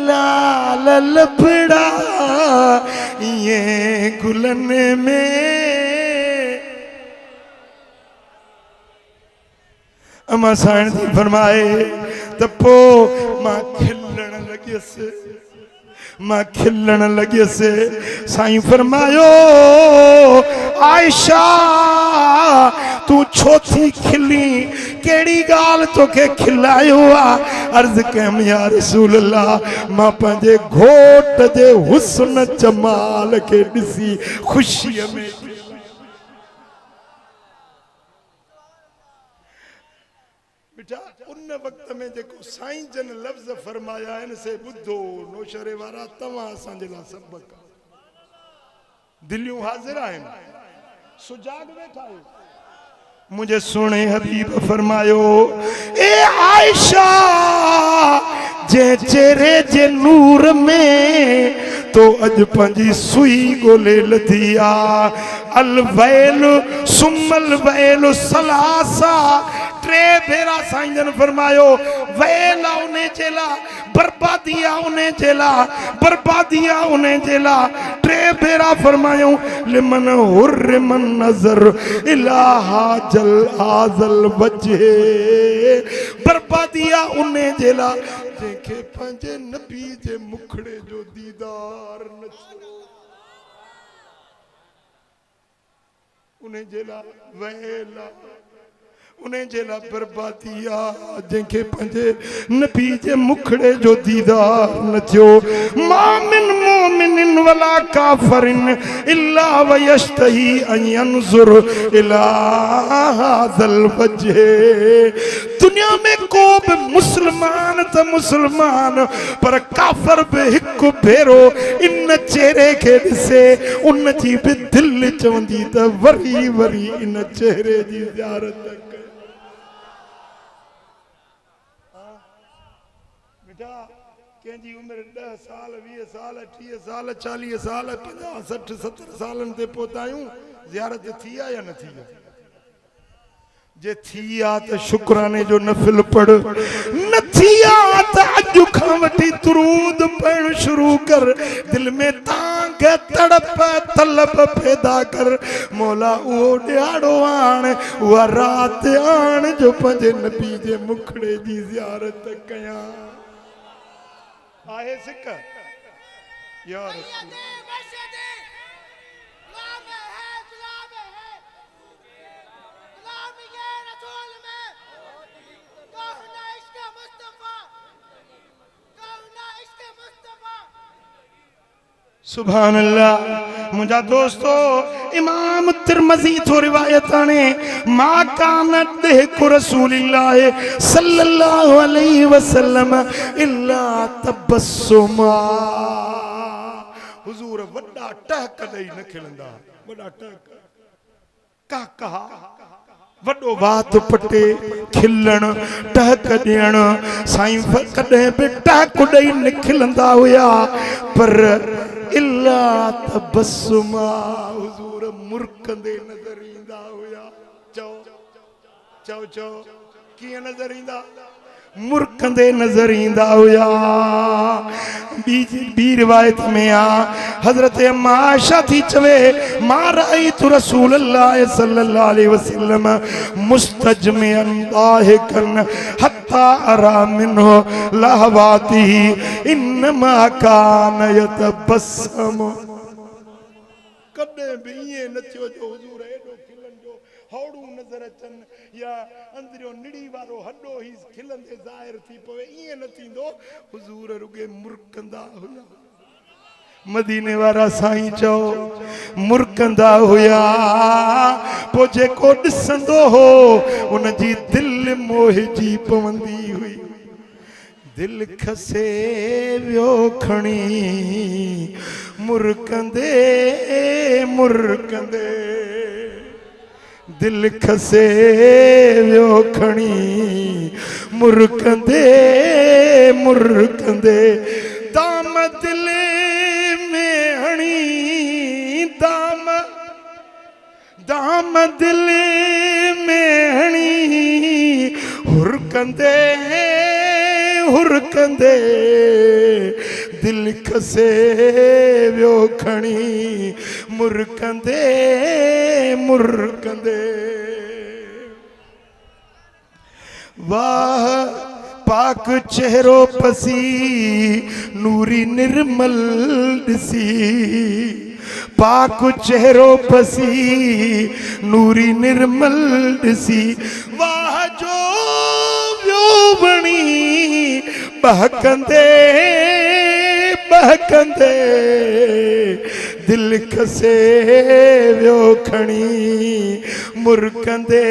लाल लफड़ा ये गुलन में अमा साईं जी फरमाए त पो मां खिलण लगियसि मां खिलण लगियसि साईं फरमायो आयशा तू छो थी खिली केड़ी गाल तोखे खिलायो आ अर्ज कयम या रसूल अल्लाह मां पंहिंजे घोट जे हुस्न जमाल के ॾिसी खुशीअ में बेटा उन वक्त में जेको साईं जन लफ्ज़ फरमाया आहिनि से ॿुधो नौशरे वारा तव्हां असांजे लाइ सबक़ दिलियूं हाज़िर आहिनि सुजाग वेठा आहियो मुझे सुने हबीब फरमायो ए आयशा जे चेहरे जे नूर में तो अज पंजी सुई गोले लदिया अल वैल सुमल वैल सलासा ट्रे भेरा साईं जन फरमायो वैला उन्हें चेला बर्बादिया उन्हें चेला बर्बादिया उन्हें चेला ट्रे भेरा फरमायो लिमन हुर्रिमन नजर इलाहा जल आजल वजहे बर्बादिया उन्हें चेला जेके पंजे नबी जे मुखड़े जो दीदार न उन्हें जेला वैला उन्हें जेला बर्बादिया जेके पंजे नबी जे मुखड़े जो दीदार न थियो मामिन मोमिन वला काफरिन इल्ला वयस्तही अन यंजुर इला हाज़ल वजह दुनिया में को भी मुसलमान त मुसलमान पर काफर भी हिक भेरो इन चेहरे के ॾिसे उन जी भी दिल चवंदी त वरी वरी इन चेहरे जी ज़ियारत उम्र 10 साल 20 साल 30 साल 40 साल 50 60 70 सालन ते पहुतायूं ज़ियारत थी या न थी जे थी आ त शुक्राने जो नफिल पढ़ न थी आ त अज खां वठी दुरूद पढ़ण शुरू कर दिल में तांग तड़प तलब पैदा कर मौला वो ॾियारो आण उहा रात आण जो पंहिंजे नबी जे मुखड़े जी ज़ियारत कयां आहे सिक या रसूल सुभान अल्लाह मुझा दोस्तों इमाम तिरमिज़ी तो रिवायत आने मा कान देहु रसूलिल्लाह सल्लल्लाहु अलैहि वसल्लम इल्ला तबस्सुमा हुजूर वड्डा टहक ॾेई न खिलंदा वड्डा टहक का कहा वड्डो बात पटे खिलण टहक ॾियण साईं कॾहिं बि टहक ॾेई न खिलंदा हुया पर इल्ला तबस्सुमा हुजूर मुरकंदे नजर ईंदा हुया चओ चओ चओ कीअं नजर ईंदा मुरकंदे नजर ईंदा हुया बी रिवायत में आ हजरत अम्मा आयशा थी चवे मा रायतु रसूलल्लाह सल्लल्लाहु अलैहि वसल्लम मुस्तजमिअन दाहिकन हत्ता अरा मिन्हु लहवातिही इन्नमा कान यतबस्सम कदे भी ये न थियो जो हुजूर एडो खिलन जो हौड़ू नजर अचन या अंदरियो निड़ी वारो हड्डो ही खिलंदे ज़ाहिर थी पवे ये न थींदो हुजूर रुगे मुरकंदा हुया मदीने वारा साईं चो मुरकंदा हुया पो जेको ॾिसंदो हो उन जी दिल मोहिजी पवंदी हुई दिल खसे वियो खणी मुरकंदे मुरकंदे दिल खसे वियो खणी मुरकंदे मुरकंदे दाम दिल में हणी दाम दाम दिल में हणी हुरकंदे हुरकंदे दिल खसे वियो खणी मुरकंदे मुरकंदे वाह पाक चेहरो पसी नूरी निर्मल दिसी पाक चेहरो पसी नूरी निर्मल दिसी वाह जो व्यो बणी बहकंदे बहकंदे दिल खसे वियो खणी मुरकंदे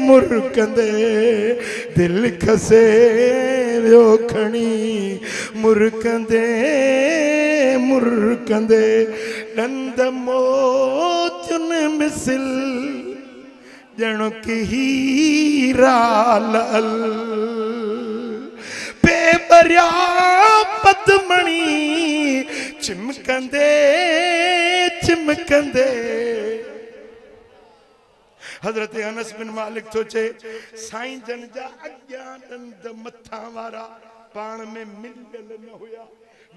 मुरकंदे दिल खसे वियो खणी मुरकंदे मुरकंदे नंद मोतियुन मिसल ॼण की हीरा लाल बेबरिया पदमणी चिमकंदे चिमकंदे हजरत अनस बिन मालिक तो चे साईं जन जा अॻियां ॾंद मथा वारा पाण में मिलियल न हुया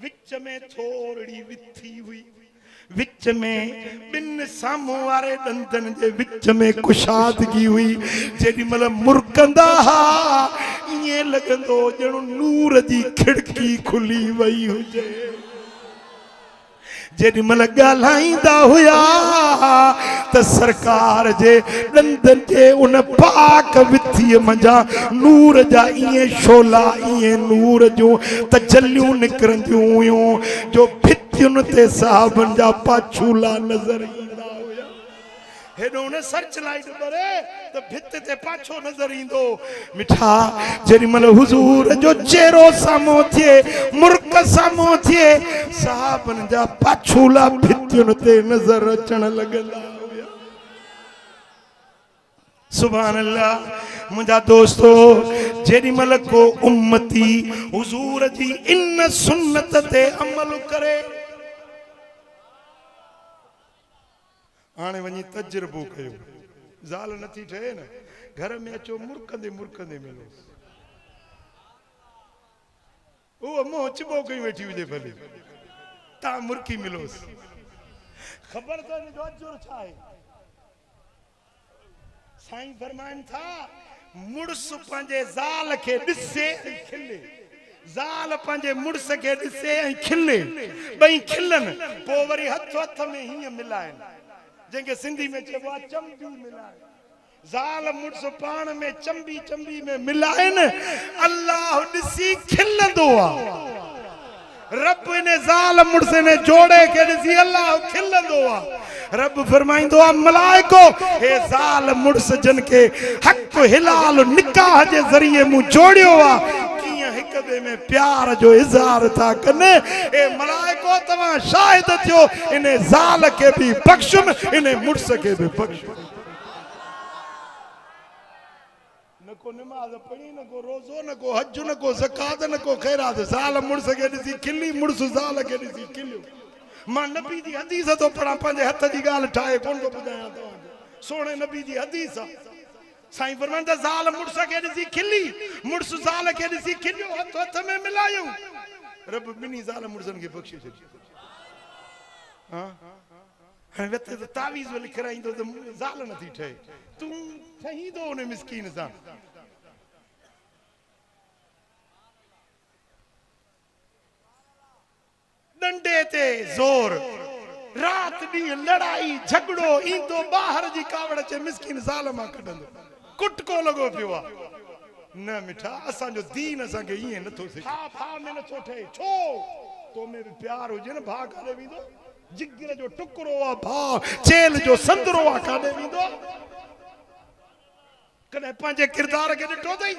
विच में थोड़ी विथी हुई विच में बिन साम्हूं वारे ॾंदनि जे विच में कुशादगी हुई जेॾी महिल मुरकंदा हा ईअं लॻंदो ॼण नूर जी खिड़की खुली वई हुजे जेॾी महिल ॻाल्हाईंदा हुया त सरकार जे ॾंदनि जे उन पाक विथीअ मंझां नूर जा ईअं शोला ईअं नूर जूं तजल्लियूं निकिरंदियूं हुयूं जो भितियुनि ते साहबनि जा पाछूला नज़र ईंदा हुया हेॾो न सर्च लाइट ॿरे त भित ते पाछो नज़र ईंदो मिठा जेॾी महिल हुज़ूर जो चेहरो साम्हूं थिए मुर्क साम्हूं थिए साहबनि जा पाछूला भितियुनि ते नज़र अचण लॻंदा हुया सुभान अल्लाह मुंहिंजा दोस्तो जेॾी महिल को उम्मती हुज़ूर जी इन सुन्नत ते अमल करे हाणे वञी तजुर्बो कयो ज़ाल नथी ठहे न घर में अचो मुरकंदे मुरकंदे मिलो उहो मुंहुं चिॿो कई वेठी हुजे भले तव्हां मुरकी मिलोसि ख़बर त हिन जो अजुर छा आहे साईं फरमाइनि था मुड़ुस पंहिंजे ज़ाल खे ॾिसे ऐं खिले ज़ाल पंहिंजे मुड़ुस खे ॾिसे ऐं खिले ॿई खिलनि पोइ वरी हथ हथ में हीअं मिलाइनि जंहिंखे सिंधी में चइबो आहे चंबी मिलाइनि ज़ाल मुड़ुस पाण में चंबी चंबी में मिलाइनि अल्लाह ॾिसी खिलंदो आहे रब ने ज़ाल मुड़ुस ने जोड़े के ॾिसी अल्लाह खिलंदो आहे रब फरमाइंदो आहे मलाइको हे ज़ाल मुड़ुस जन के हक हिलाल निकाह जे ज़रिए मूं जोड़ियो आहे कीअं हिक ॿिए में प्यार जो इज़हार था कनि ए मलाइको तव्हां शाहिद थियो इन ज़ाल के भी बख्शुम इन मुड़ुस के भी बख्शुम न को नमाज पढ़ी न को रोज़ो न को हज न को ज़कात न को खैरात ज़ाल मुड़ुस के ॾिसी खिली मुड़ुस ज़ाल के ॾिसी खिलियो मां नबी जी हदीस तो पढ़ा पंहिंजे हथ जी ॻाल्हि ठाहे कोन थो ॿुधायां तव्हांखे सोणे नबी जी हदीस आहे साईं फरमाईंदा ज़ाल मुड़ुस खे ॾिसी खिली मुड़ुस ज़ाल खे ॾिसी खिलियो हथ हथ में मिलायूं रब ॿिन्ही ज़ाल मुड़ुसनि खे बख़्शे छॾियो हा हाणे वते त तावीज़ लिखाईंदो त ज़ाल नथी ठहे तूं ठहींदो उन मिसकीन सां डंडे ते ज़ोर रात ॾींहुं लड़ाई झगड़ो ईंदो ॿाहिरि जी कावड़ चे मिसकीन ज़ाल मां कढंदो कुटको लॻो पियो आहे न मिठा असांजो दीन असांखे ईअं नथो सिखाए फा में नथो ठहे छो तो में बि प्यार हुजे न भाउ काॾे वेंदो जिगर जो टुकड़ो आहे भाउ चेल जो संदरो आहे काॾे वेंदो कॾहिं पंहिंजे किरदार खे ॾिठो अथई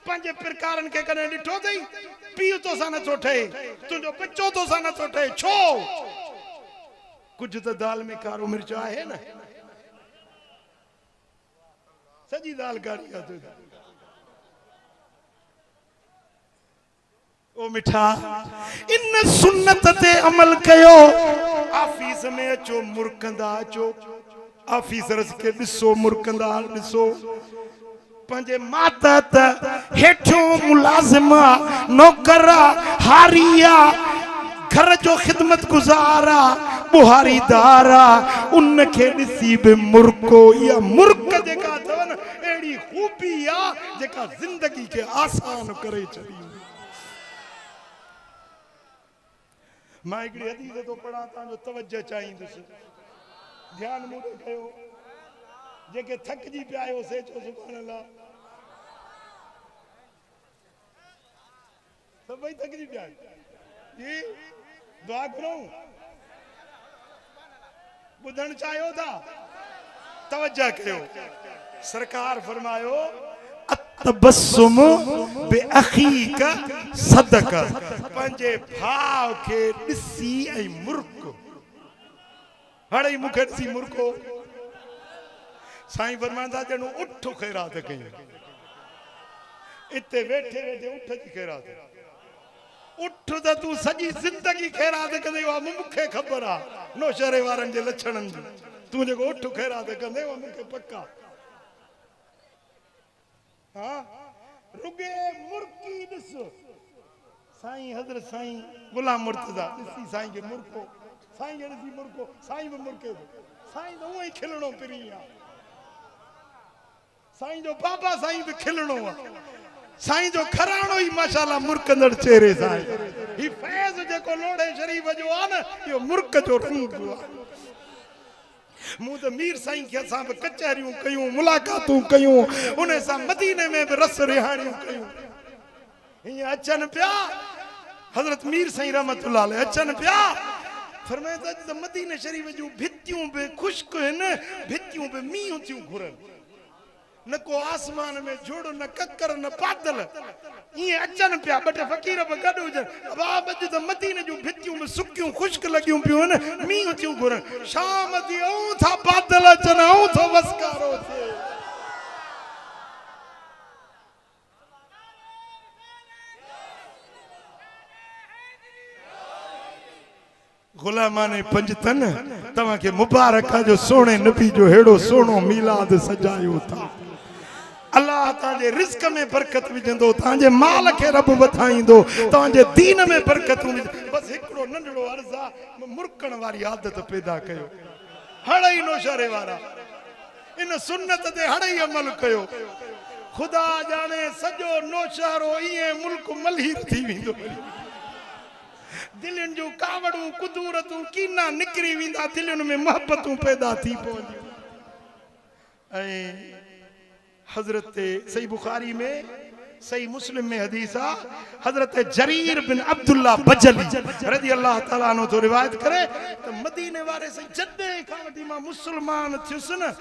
पंहिंजे प्रकारनि खे कॾहिं ॾिठो अथई पीउ तोसां नथो ठहे तुंहिंजो बच्चो तोसां नथो ठहे छो कुझु त दाल में कारो मिर्च आहे न सजी दाल कारी आहे ओ मिठा इन सुन्नत ते अमल कयो ऑफिस में अचो मुर्कंदा अचो ऑफिसर्स के ॾिसो मुर्कंदा ॾिसो पंहिंजे मातहत हेठियों मुलाज़िमा नौकरा हारिया घर जो खिदमत गुजारा बुहारीदारा उनखे ॾिसी बि मुर्को या मुर्क जेका अथव न अहिड़ी खूबी आहे जेका ज़िंदगी खे आसान करे छॾी मां हिकिड़ी हदीस थो पढ़ा तव्हांजो तवजो चाहींदुसि ध्यान मूं ॾे कयो जेके थकिजी पिया आहियो से चओ सुभाणे अल्लाह सभई थकिजी पिया जी दुआ करूं ॿुधण चाहियो था तवजो कयो सरकार फरमायो तबस्सुम बे अखीक सदक पंहिंजे भाउ खे ॾिसी ऐं मुर्को हाणे मूंखे ॾिसी मुर्को साईं फरमाईंदा ॼणो उठ ख़ैरात कयूं इते वेठे वेठे उठ जी ख़ैरात उठ त तूं सॼी ज़िंदगी ख़ैरात कंदे मूंखे ख़बर आहे नौशहरे वारनि जे लक्षणनि जी तूं जेको उठ ख़ैरात कंदे मूंखे पक्का हाँ रुगे मुर्की ॾिस साईं हज़रत साईं गुलाम मुर्तज़ा ॾिसी साईं खे मुर्को साईं खे ॾिसी मुर्को साईं बि मुर्के थो साईं त उहो ई खिलणो पिरी आहे साईं जो बाबा साईं बि खिलणो आहे साईं जो घराणो ई माशाअल्लाह मुर्कंदड़ चेहरे साईं ही फैज़ जेको लोड़े शरीफ जो आहे न इहो मुर्क जो रंग आहे मूं त मीर साईं खे असां बि कचहरियूं कयूं मुलाक़ातूं कयूं उन सां मदीने में बि रस रिहाणियूं कयूं हीअं अचनि पिया हज़रत मीर साईं रहमतुल्लाह अलैह अचनि पिया फरमाईंदा त मदीने शरीफ जूं भितियूं बि ख़ुश्क आहिनि भितियूं बि मींहुं थियूं घुरनि न को आसमान में जुड़ न ककर न बादल ईअं अचनि पिया ॿ टे फ़क़ीर बि गॾु हुजनि बाब अॼु त मदीने जूं भितियूं बि सुकियूं ख़ुश्क लॻियूं पियूं आहिनि मींहुं थियूं घुरनि शाम थी ऐं था बादल अचनि ऐं थो वसकारो थिए गुलामाने पंजतन तव्हांखे मुबारक जो सोने नबी जो हेड़ो सोनो मीलाद सजायो था अल्लाह तांजे रिज़्क में बरकत विझंदो तांजे माल खे रब वधाईंदो तांजे दीन में बरकत बस हिकिड़ो नंढड़ो अर्ज़ आहे मुर्कण वारी आदत पैदा कयो हड़ई नौशहरे वारा इन सुन्नत ते हड़ई अमल कयो खुदा जाने सॼो नौशहरो ईअं मुल्क मलहीर थी वेंदो दिलनि जूं कावड़ूं कुदूरतूं कीना निकिरी वेंदा दिलनि में मोहबतूं पैदा थी पवंदियूं ऐं हजरत सही बुखारी में सही मुस्लिम में हदीस आ हजरत जरीर बिन अब्दुल्ला बजली रज़ी अल्लाह ताला अन्हु तो रिवायत करे तो मदीने वारे से जदे खां वठी मां मुसलमान थियुसि न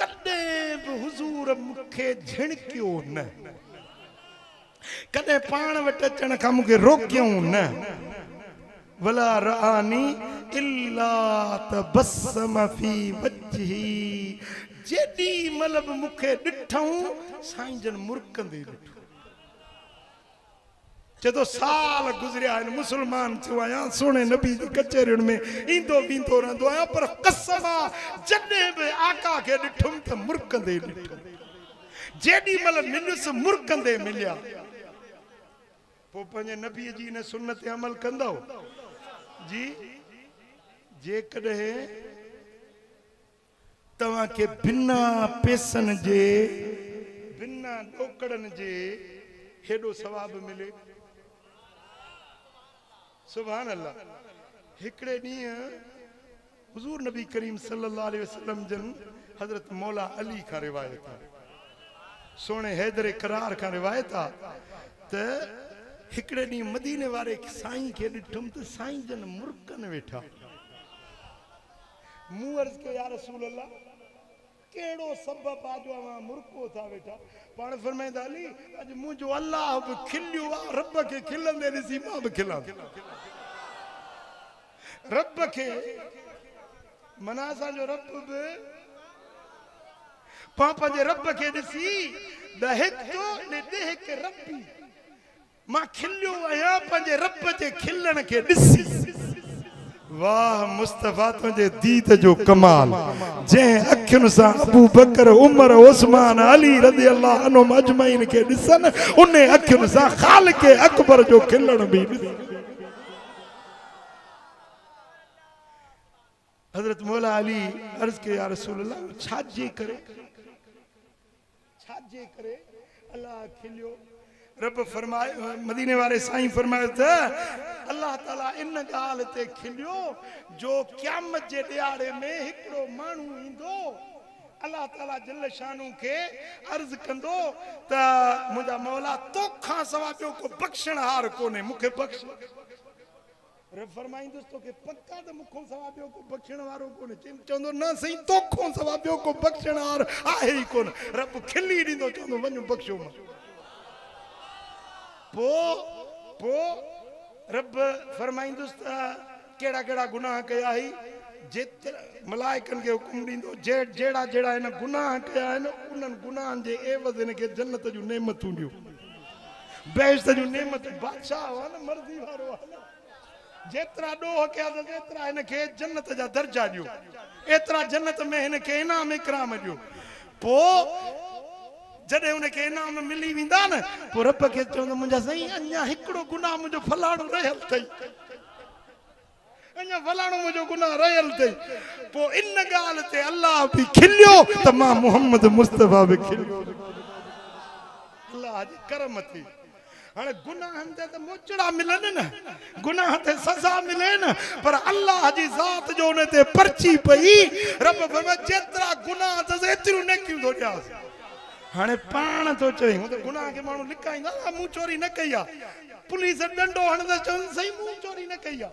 कॾहिं बि हुजूर मूंखे झिणकियो न कॾहिं पाण वटि अचण खां मूंखे रोकियऊं न वला रानी इल्ला तबस्सम फी वजही जेडी मतलब मुखे ॾिठऊं साईं जन मुर्कंदे ॾिठो जदो साल गुज़रिया आहिनि मुसलमान थियो आहियां सोने नबी जी कचहरियुनि में ईंदो वेंदो रहंदो आहियां पर कसम आहे जॾहिं बि आका खे ॾिठुमि त मुर्कंदे ॾिठुमि जेॾी महिल मिलुसि मुर्कंदे मिलिया पोइ पंहिंजे नबीअ जी हिन सुन्नत ते अमल कंदो जी जेकॾहिं तव्हांखे बिना पैसनि जे बिना ॾोकड़नि जे हेॾो सवाब मिले सुभान अल्लाह हिकिड़े ॾींहुं हुज़ूर नबी करीम सल्लल्लाहु अलैहि वसल्लम जन हज़रत मौला अली खां रिवायत आहे सोने हैदर करार खां रिवायत आहे त हिकिड़े ॾींहुं मदीने वारे साईं खे ॾिठुमि त साईं जन मुर्कनि वेठा मूं अर्ज़ कयो या रसूल अल्लाह केड़ो सबब आजो मां मुर्को था वेठा पाण फरमाईंदा अली अज मुंहिंजो अल्लाह बि खिलियो आहे रब खे खिलंदे ॾिसी मां बि खिलां रब खे मना असांजो रब बि पापा जे रब के दिसी दहिक तो ने देह के रब्बी मां खिलियो आया पंजे रब जे खिलण के दिसी वाह मुस्तफा तुझे दीद जो कमाल जे अखियुनि सां अबू बकर उमर उस्मान अली रज़ी अल्लाह अन्हुम अजमईन के दिसन उन अखियुनि सां खालिक अकबर जो खिलण भी हजरत मौला अली अर्ज के या रसूल अल्लाह छाजे करे अल्लाह खिलियो रब फरमाए मदीने वाले साईं फरमाए थे अल्लाह ताला इन गाल ते खिलियो जो क़यामत जे ॾियारे में हिकिड़ो माण्हू ईंदो अल्लाह ताला जल शानू के अर्ज कंदो त मुंहिंजा मौला तोखां सवा ॿियो को बख़्शणहार कोन्हे मूंखे बख़्श रब फरमाईंदुसि तोखे पक्का त मूंखों सवा ॿियो को बख़्शण वारो कोन्हे चवंदो न सही तोखां सवा ॿियो को बख़्शणहार आहे ई कोन रब खिली ॾींदो चवंदो वञो बख़्शो मां पो रब फरमाईंदुसि त कहिड़ा कहिड़ा गुनाह कया ही जेतिरा मलाइकनि खे हुकुम ॾींदो जहिड़ा जहिड़ा हिन गुनाह कया आहिनि उन्हनि गुनाहनि जे एवज़ हिन खे जन्नत जूं नेमतूं ॾियो बेइज़्ज़त जूं नेमतूं बादशाह हुआ न मर्ज़ी वारो आहे न जेतिरा ॾोह कया त एतिरा हिन खे जन्नत जा दर्जा ॾियो एतिरा जन्नत में हिन खे इनाम इकराम ॾियो पोइ जॾहिं उनखे इनाम मिली वेंदा न पोइ रब खे चवंदो मुंहिंजा साईं अञा हिकिड़ो गुनाह मुंहिंजो फलाणो रहियल अथई अञा फलाणो मुंहिंजो गुनाह रहियल अथई पोइ इन ॻाल्हि ते अल्लाह बि खिलियो त मां मोहम्मद मुस्तफ़ा बि खिलियो अल्लाह जी करम थी हाणे गुनाहनि ते त मोचड़ा मिलनि न गुनाह ते सज़ा मिले न पर अल्लाह जी ज़ात जो उन ते पर्ची पई रब फरमाए जेतिरा गुनाह अथसि एतिरियूं नेकियूं थो ॾियांसि हाणे पाण तो चई हूं तो गुनाह के मानू लिकाईंदा मुंह चोरी न कई पुलिस डंडो हणंदसि चवंदसि सही मुंह चोरी न कई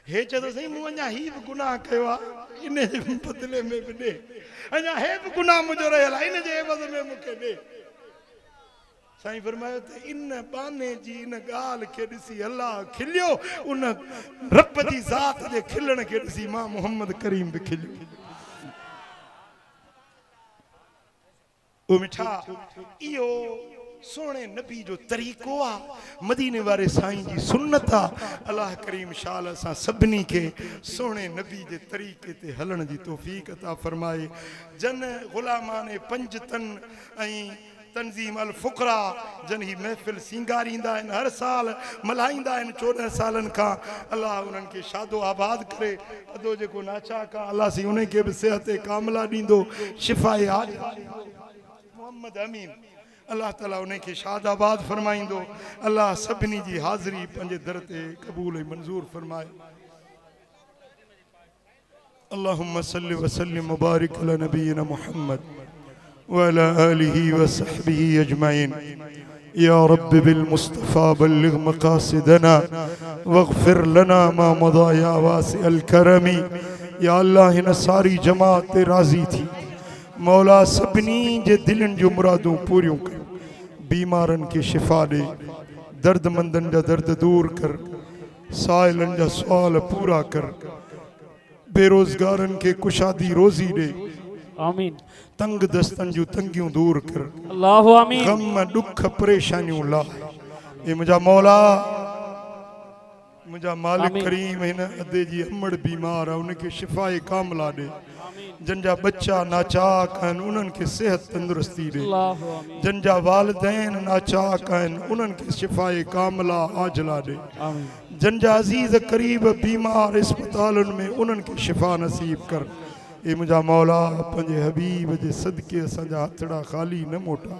हे चवंदो सही मूं अञा ही बि गुनाह कयो आहे इन जे बदिले में बि ॾे अञा हे बि गुनाह मुंहिंजो रहियल आहे इन जे एवज़ में मूंखे ॾे साईं फरमायो त इन बाने जी इन ॻाल्हि खे ॾिसी अल्लाह खिलियो उन रब जी ज़ात जे खिलण खे ॾिसी मां मोहम्मद करीम बि खिलियो ओ मिठा इहो सोने नबी जो तरीक़ो आहे मदीने वारे साईं जी सुन्नत आहे अल्लाह करीम शाल असां सभिनी खे सोने नबी जे तरीक़े ते हलण जी तौफ़ीक़ अता फरमाए जन ग़ुलामाने पंजतन ऐं तंज़ीम अल फ़ुक़रा जन ही महफ़िल सींगारींदा आहिनि हर साल मल्हाईंदा आहिनि 14 सालनि खां अल्लाह उन्हनि खे शादो आबाद करे अदो जेको नाचाक आहे अल्लाह सी उन खे बि सिहत कामिला ॾींदो शिफ़ाए हाज मोहम्मद अमीन अल्लाह ताला उन्हें के शादाबाद फरमाइंदो अल्लाह सभिनी जी हाज़िरी पंहिंजे दर ते क़बूल ऐं मंज़ूर फरमाए अल्लाहुम्मा सल्लि व सल्लिम मुबारिक अला नबीना मुहम्मद व अला आलिहि व सहबिहि अजमईन या रब बिल मुस्तफ़ा बल्लिग मक़ासिदना वग़फिर लना मा मदा या वासिअल करमी या अल्लाह हिन सारी जमात ते राज़ी थी मौला सभिनी जे दिलनि जो मुरादूं पूरियूं कर बीमारनि खे शिफ़ा ॾे दर्दमंदनि जा दर्द दूर कर साइलनि जा सुवाल पूरा कर बेरोज़गारनि खे कुशादी रोज़ी ॾे आमीन तंग दस्तनि जूं तंगियूं दूर कर अल्लाहु आमीन गम ॾुख परेशानियूं ला ए मुंहिंजा मौला मुंहिंजा मालिक करीम हिन अदे जी अमड़ बीमार आहे उनखे शिफ़ाए कामिला ॾे जंजा बच्चा नाचाक आहिनि उन्हनि खे सेहत तंदुरुस्ती ॾे जंजा वालिदैन नाचाक आहिनि उन्हनि खे शिफ़ाए कामिला आजला ॾे जंजा अज़ीज़ करीब बीमार अस्पतालुनि में उन्हनि खे शिफ़ा नसीब कर ए मुंहिंजा मौला पंहिंजे हबीब जे सदके असांजा हथड़ा ख़ाली न मोटा